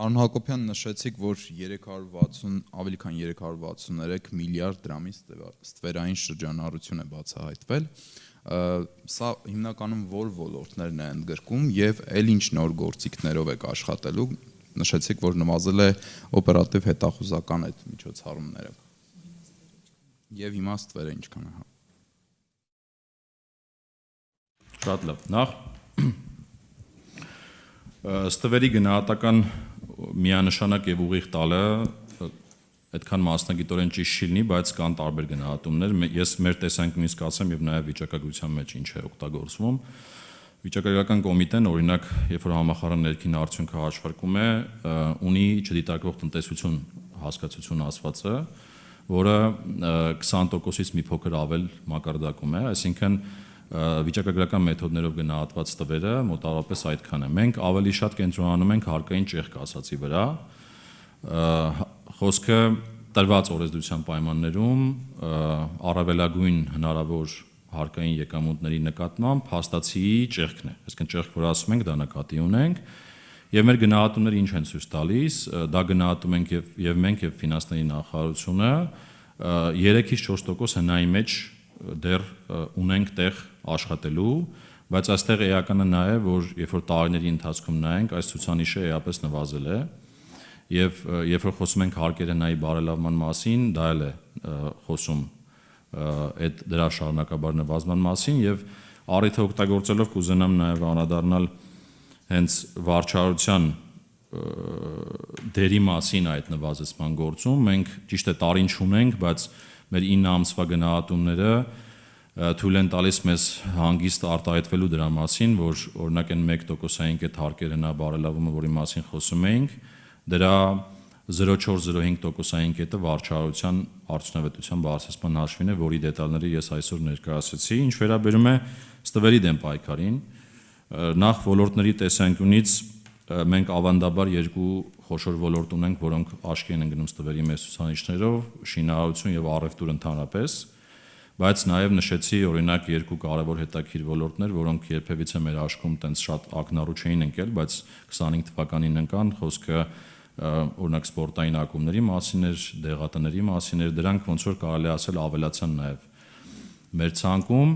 Պարոն Հակոբյան, նշեցիք, որ 360 ավելի քան 363 միլիարդ դրամի ստվերային շրջանառություն է բացահայտվել։ Սա հիմնականում որ ոլորտներն է ընդգրկում եւ այլ ինչ նոր գործիքներով եք աշխատելու։ Նշեցիք, որ նվազել է օպերատիվ հետախուզական այդ միջոցառումները։ Եվ հիմա ստվերը ինչքան է։ Շատ լավ։ Նախ ստվերի գնահատական միանշանակ եւ ուղիղ տալը այդքան մասնագիտորեն ճիշտ չի լինի, բայց կան տարբեր գնահատումներ։ Ես մեր տեսանկյունից կասեմ եւ նաեւ վիճակագրության մեջ ինչ է օգտագործվում։ Վիճակագրական կոմիտեն օրինակ, երբ որ համախառն ներքին արդյունքը հաշվարկում է, ունի չդիտարկվող տնտեսություն հասկացություն ասվածը, որը 20%-ից մի փոքր ավել մակարդակում է, այսինքն վիճակագրական մեթոդներով գնահատված տվերը մոտավորապես այդքան է։ Մենք ավելի շատ կենտրոնանում ենք հարկային ճեղք ասացի վրա։ Խոսքը տրված օրենսդրության պայմաններում առավելագույն հնարավոր հարկային եկամուտների նկատմամբ փաստացիի ճեղքն է։ Այսինքն ճեղք, որ ասում ենք, դա նկատի ունենք։ Եվ մեր գնահատումները ինչ են ցույց տալիս, դա գնահատում ենք եւ մենք եւ ֆինանսների նախարարությունը 3-ից 4% հնայի մեջ դեռ ունենք տեղ աշխատելու, բայց այստեղ էականը նա է, որ երբ որ տարիների ընթացքում նայենք, այս ցուցանիշը էապես նվազել է, եւ երբ որ խոսում ենք հարկերի հնայի բարելավման մասին, դա էլ է խոսում այդ դրա շարունակաբար նվազման մասին, եւ առիթը օգտագործելով կուզենամ նաեւ անդրադառնալ հենց վարչարության դերի մասին այդ նվազեցման գործում։ Մենք ճիշտ է տարին չունենք, բայց մեր 9 ամսվա գնահատումները թույլ են տալիս մեզ հանգիստ արտահայտվելու դրա մասին, որ օրինակ այն 1%-ային կետ հարկերի հնա բարելավումը, որի մասին խոսում էինք, դրա 0.4-0.5%-ային կետը վարչարության արդյունավետության բարձրացման հաշվին է, որի դետալները ես այսօր ներկայացրեցի։ Ինչ վերաբերում է ստվերի դեմ պայքարին, նախ ոլորտների տեսանկյունից մենք ավանդաբար երկու խոշոր ոլորտ ունենք, որոնք աչքի են ընկնում ստվերի մեծ ցուցանիշներով, շինարարություն եւ առևտուր ընդհանրապես, բայց նաեւ նշեցի օրինակ երկու կարևոր հետաքրքիր ոլորտներ, որոնք երբևիցե մեր աշխում տենց շատ ակնառու չէին ընկել, բայց 25 թվականին ընկան, խոսքը օրինակ սպորտային ակումբների մասին էր, դեղատների մասին էր, դրանք ոնց որ կարելի ասել ավելացան նաեւ մեր ցանկում։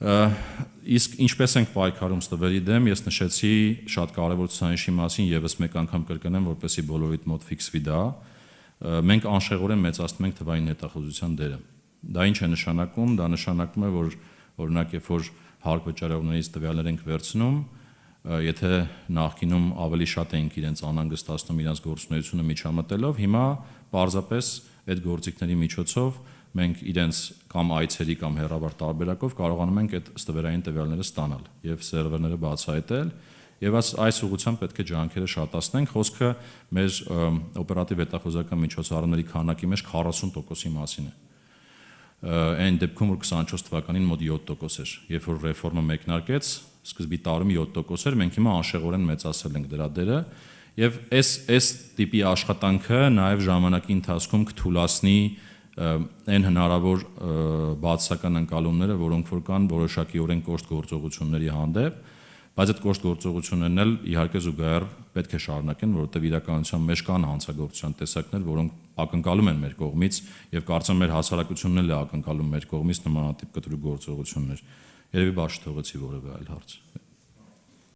Իսկ ինչպես ենք պայքարում ստվերի դեմ, ես նշեցի շատ կարևոր ցուցանիշի մասին եւս մեկ անգամ կրկնեմ, որպեսզի բոլորիդ մոտ ֆիքսվի դա։ Մենք անշեղորեն մեծացնում ենք թվային հետախուզության դերը։ Դա ինչ է նշանակում, դա նշանակում է, որ օրինակ երբ որ հարկ վճարողներից տվյալներ ենք վերցնում, եթե նախկինում ավելի շատ էինք իրենց անհանգստացնում իրենց գործունեությունը միջամտելով, հիմա պարզապես այդ գործիքների միջոցով մենք իրենց կամ այցերի կամ հեռավար տարբերակով կարողանում ենք այդ ստվերային տվյալները ստանալ եւ սերվերները բացահայտել եւ այս ուղղությամբ պետք է ջանքերը շատացնենք, խոսքը մեր օպերատիվ հետախուզական միջոցառումների քանակի մեջ 40%-ի մասին է։ Այն դեպքում, որ 24 թվականին մոտ 7% էր, երբ որ ռեֆորմը մեկնարկեց, սկզբի տարում 7% էր, մենք հիմա անշեղորեն մեծացել ենք դրա դերը եւ այս տիպի աշխատանքը նաեւ ժամանակի ընթացքում կթույլատնի այն հնարավոր բացասական ընկալումները, որոնք որ կան որոշակիորեն կոշտ գործողությունների հանդեպ, բայց այդ կոշտ գործողություններն էլ իհարկե զուգահեռ պետք է շարունակեն, որովհետեւ իրականության մեջ կան հանցագործության տեսակներ, որոնք ակնկալում են մեր կողմից եւ կարծեմ մեր հասարակությունն էլ է ակնկալում մեր կողմից նմանատիպ կտրուկ գործողություններ։ Երևի բաց չթողեցի որևէ այլ հարց։